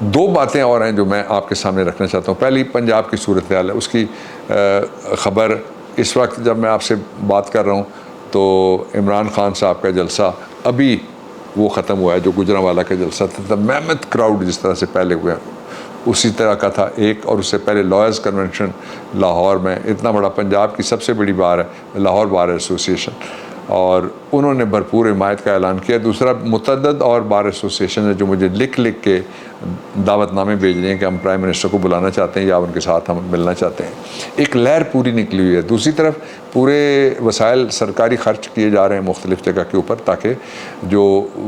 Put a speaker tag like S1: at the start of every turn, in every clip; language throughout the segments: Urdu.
S1: دو باتیں اور ہیں جو میں آپ کے سامنے رکھنا چاہتا ہوں. پہلی پنجاب کی صورتحال ہے, اس کی خبر اس وقت جب میں آپ سے بات کر رہا ہوں تو عمران خان صاحب کا جلسہ ابھی وہ ختم ہوا ہے جو گجرانوالہ کا جلسہ تھا. میمت کراؤڈ جس طرح سے پہلے ہوئے اسی طرح کا تھا ایک, اور اس سے پہلے لائرز کنونشن لاہور میں, اتنا بڑا پنجاب کی سب سے بڑی بار ہے لاہور بار ایسوسیشن, اور انہوں نے بھرپور حمایت کا اعلان کیا. دوسرا متعدد اور بار ایسوسیشن ہے جو مجھے لکھ کے دعوت نامے بھیج رہے ہیں کہ ہم پرائم منسٹر کو بلانا چاہتے ہیں یا ان کے ساتھ ہم ملنا چاہتے ہیں. ایک لہر پوری نکلی ہوئی ہے. دوسری طرف پورے وسائل سرکاری خرچ کیے جا رہے ہیں مختلف جگہ کے اوپر, تاکہ جو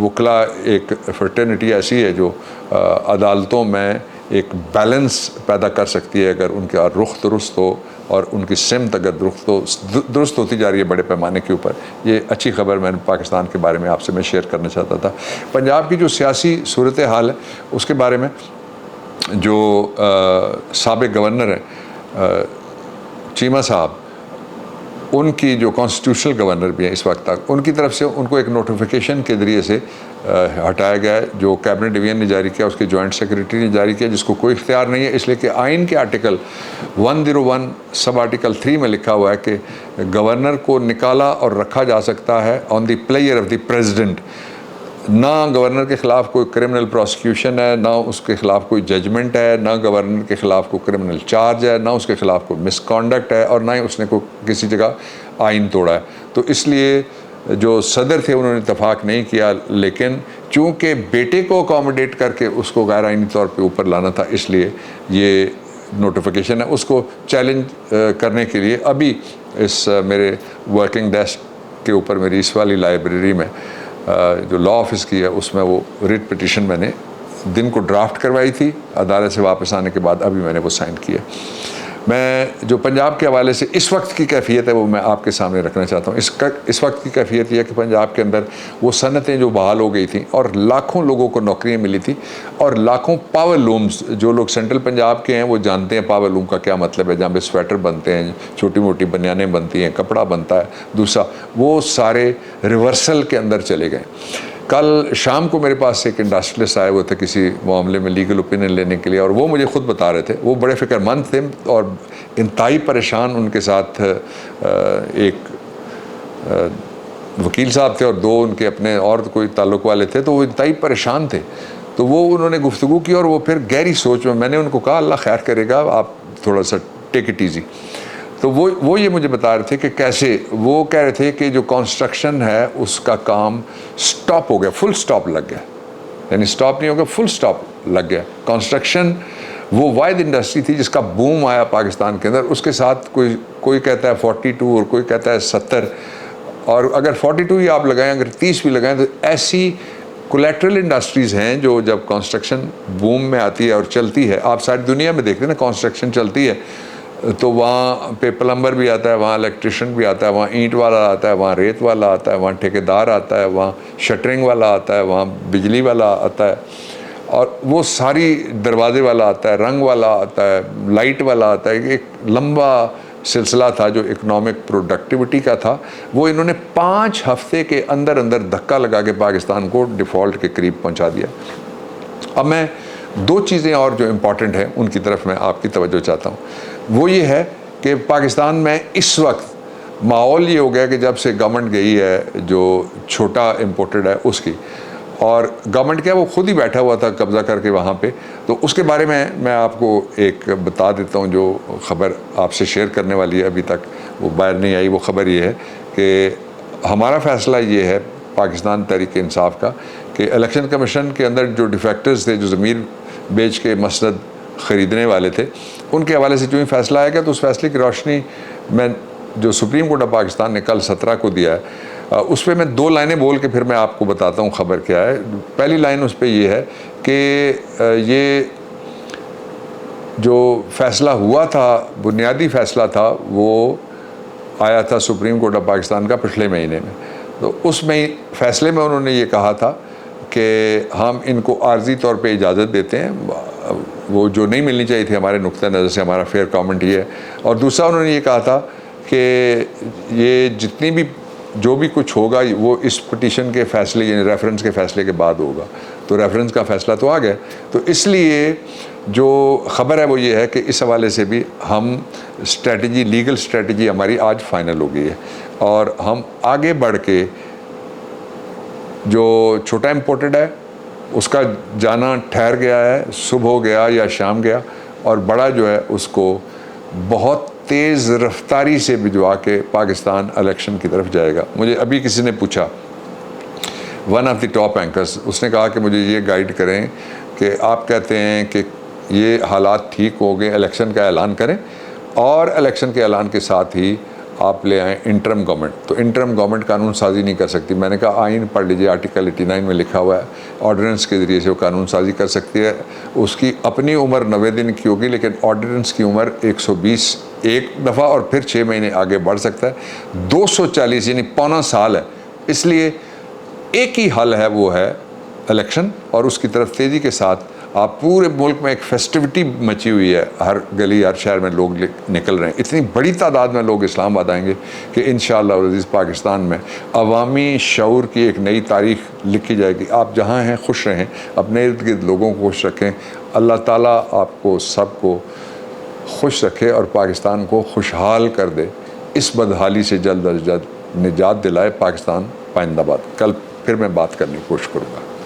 S1: وکلا ایک فرٹرنیٹی ایسی ہے جو عدالتوں میں ایک بیلنس پیدا کر سکتی ہے اگر ان کا رخ درست ہو اور ان کی سمت اگر درست ہوتی جا رہی ہے بڑے پیمانے کے اوپر. یہ اچھی خبر میں نے پاکستان کے بارے میں آپ سے میں شیئر کرنا چاہتا تھا. پنجاب کی جو سیاسی صورتحال ہے اس کے بارے میں جو سابق گورنر ہیں چیمہ صاحب, ان کی جو کانسٹیٹیوشنل گورنر بھی ہیں اس وقت تک, ان کی طرف سے ان کو ایک نوٹیفیکیشن کے ذریعے سے ہٹایا گیا ہے جو کیبنٹ ڈویژن نے جاری کیا, اس کے جوائنٹ سیکریٹری نے جاری کیا, جس کو کوئی اختیار نہیں ہے, اس لیے کہ آئین کے آرٹیکل 101 سب آرٹیکل 3 میں لکھا ہوا ہے کہ گورنر کو نکالا اور رکھا جا سکتا ہے on the player of the president. نہ گورنر کے خلاف کوئی کرمنل پروسیکیوشن ہے, نہ اس کے خلاف کوئی ججمنٹ ہے, نہ گورنر کے خلاف کوئی کرمنل چارج ہے, نہ اس کے خلاف کوئی مس کانڈکٹ ہے, اور نہ ہی اس نے کوئی کسی جگہ آئین توڑا ہے. تو اس لیے جو صدر تھے انہوں نے اتفاق نہیں کیا, لیکن چونکہ بیٹے کو اکاموڈیٹ کر کے اس کو غیر آئینی طور پہ اوپر لانا تھا, اس لیے یہ نوٹیفیکیشن ہے. اس کو چیلنج کرنے کے لیے ابھی اس میرے ورکنگ ڈیسک کے اوپر میری اس والی لائبریری میں جو لا آفس کی ہے اس میں وہ ریٹ پٹیشن میں نے دن کو ڈرافٹ کروائی تھی, عدالت سے واپس آنے کے بعد ابھی میں نے وہ سائن کیا. میں جو پنجاب کے حوالے سے اس وقت کی کیفیت ہے وہ میں آپ کے سامنے رکھنا چاہتا ہوں. اس وقت کی کیفیت یہ ہے کہ پنجاب کے اندر وہ صنعتیں جو بحال ہو گئی تھیں اور لاکھوں لوگوں کو نوکریاں ملی تھیں, اور لاکھوں پاور لومز, جو لوگ سینٹرل پنجاب کے ہیں وہ جانتے ہیں پاور لوم کا کیا مطلب ہے, جہاں پہ سویٹر بنتے ہیں, چھوٹی موٹی بنیانیں بنتی ہیں, کپڑا بنتا ہے. دوسرا وہ سارے ریورسل کے اندر چلے گئے. کل شام کو میرے پاس ایک انڈسٹریلسٹ آئے ہوئے تھے کسی معاملے میں لیگل اوپینین لینے کے لیے, اور وہ مجھے خود بتا رہے تھے, وہ بڑے فکر مند تھے اور انتہائی پریشان. ان کے ساتھ ایک وکیل صاحب تھے اور دو ان کے اپنے اور کوئی تعلق والے تھے, تو وہ انتہائی پریشان تھے. تو وہ انہوں نے گفتگو کی اور وہ پھر گہری سوچ میں نے ان کو کہا اللہ خیر کرے گا, آپ تھوڑا سا ٹیک اٹ ایزی. تو وہ یہ مجھے بتا رہے تھے کہ کیسے, وہ کہہ رہے تھے کہ جو کنسٹرکشن ہے اس کا کام سٹاپ ہو گیا, فل سٹاپ لگ گیا, یعنی سٹاپ نہیں ہو گیا, فل سٹاپ لگ گیا. کنسٹرکشن وہ واحد انڈسٹری تھی جس کا بوم آیا پاکستان کے اندر, اس کے ساتھ کوئی کہتا ہے 42 اور کوئی کہتا ہے 70, اور اگر 42 ہی آپ لگائیں, اگر 30 بھی لگائیں, تو ایسی کولیٹرل انڈسٹریز ہیں جو جب کنسٹرکشن بوم میں آتی ہے اور چلتی ہے, آپ ساری دنیا میں دیکھتے ہیں نا کنسٹرکشن چلتی ہے تو وہاں پہ پلمبر بھی آتا ہے, وہاں الیکٹریشین بھی آتا ہے, وہاں اینٹ والا آتا ہے, وہاں ریت والا آتا ہے, وہاں ٹھیکیدار آتا ہے, وہاں شٹرنگ والا آتا ہے, وہاں بجلی والا آتا ہے, اور وہ ساری دروازے والا آتا ہے, رنگ والا آتا ہے, لائٹ والا آتا ہے. ایک لمبا سلسلہ تھا جو اکنامک پروڈکٹیوٹی کا تھا, وہ انہوں نے 5 ہفتے کے اندر دھکا لگا کے پاکستان کو ڈیفالٹ کے قریب پہنچا دیا. اب میں 2 چیزیں اور جو امپورٹنٹ ہیں ان کی طرف میں آپ کی توجہ چاہتا ہوں. وہ یہ ہے کہ پاکستان میں اس وقت ماحول یہ ہو گیا کہ جب سے گورنمنٹ گئی ہے جو چھوٹا امپورٹڈ ہے اس کی, اور گورنمنٹ کیا وہ خود ہی بیٹھا ہوا تھا قبضہ کر کے وہاں پہ, تو اس کے بارے میں آپ کو ایک بتا دیتا ہوں جو خبر آپ سے شیئر کرنے والی ہے, ابھی تک وہ باہر نہیں آئی. وہ خبر یہ ہے کہ ہمارا فیصلہ یہ ہے پاکستان تحریک انصاف کا کہ الیکشن کمیشن کے اندر جو ڈیفیکٹرز تھے, جو ضمیر بیچ کے مسند خریدنے والے تھے, ان کے حوالے سے جو ہی فیصلہ آئے گا تو اس فیصلے کی روشنی میں جو سپریم کورٹ آف پاکستان نے کل 17 کو دیا ہے, اس پہ میں 2 لائنیں بول کے پھر میں آپ کو بتاتا ہوں خبر کیا ہے. پہلی لائن اس پہ یہ ہے کہ یہ جو فیصلہ ہوا تھا, بنیادی فیصلہ تھا, وہ آیا تھا سپریم کورٹ آف پاکستان کا پچھلے مہینے میں. تو اس میں فیصلے میں انہوں نے یہ کہا تھا کہ ہم ان کو عارضی طور پہ اجازت دیتے ہیں, وہ جو نہیں ملنی چاہیے تھی ہمارے نقطہ نظر سے, ہمارا فیئر کامنٹ یہ ہے. اور دوسرا انہوں نے یہ کہا تھا کہ یہ جتنی بھی جو بھی کچھ ہوگا وہ اس پٹیشن کے فیصلے یعنی ریفرنس کے فیصلے کے بعد ہوگا. تو ریفرنس کا فیصلہ تو آ گیا. تو اس لیے جو خبر ہے وہ یہ ہے کہ اس حوالے سے بھی ہم اسٹریٹجی لیگل اسٹریٹجی ہماری آج فائنل ہو گئی ہے اور ہم آگے بڑھ کے جو چھوٹا امپورٹڈ ہے اس کا جانا ٹھہر گیا ہے, صبح ہو گیا یا شام گیا, اور بڑا جو ہے اس کو بہت تیز رفتاری سے بھجوا کے پاکستان الیکشن کی طرف جائے گا. مجھے ابھی کسی نے پوچھا, one of the top anchors, اس نے کہا کہ مجھے یہ گائیڈ کریں کہ آپ کہتے ہیں کہ یہ حالات ٹھیک ہو گئے, الیکشن کا اعلان کریں اور الیکشن کے اعلان کے ساتھ ہی آپ لے آئیں انٹرم گورنمنٹ. تو انٹرم گورنمنٹ قانون سازی نہیں کر سکتی. میں نے کہا آئین پڑھ لیجیے, آرٹیکل 89 میں لکھا ہوا ہے آرڈیننس کے ذریعے سے وہ قانون سازی کر سکتی ہے. اس کی اپنی عمر 90 دن کی ہوگی, لیکن آرڈیننس کی عمر 120 ایک دفعہ اور پھر 6 مہینے آگے بڑھ سکتا ہے. 240 یعنی پونا سال ہے. اس لیے ایک ہی حل ہے, وہ ہے الیکشن, اور اس کی طرف تیزی کے ساتھ آپ پورے ملک میں ایک فیسٹیوٹی مچی ہوئی ہے, ہر گلی ہر شہر میں لوگ نکل رہے ہیں. اتنی بڑی تعداد میں لوگ اسلام آباد آئیں گے کہ انشاءاللہ العزیز پاکستان میں عوامی شعور کی ایک نئی تاریخ لکھی جائے گی. آپ جہاں ہیں خوش رہیں, اپنے ارد گرد لوگوں کو خوش رکھیں. اللہ تعالیٰ آپ کو سب کو خوش رکھے اور پاکستان کو خوشحال کر دے. اس بدحالی سے جلد از جلد نجات دلائے پاکستان پائندہ باد. کل پھر میں بات کرنے کی کوشش کروں گا.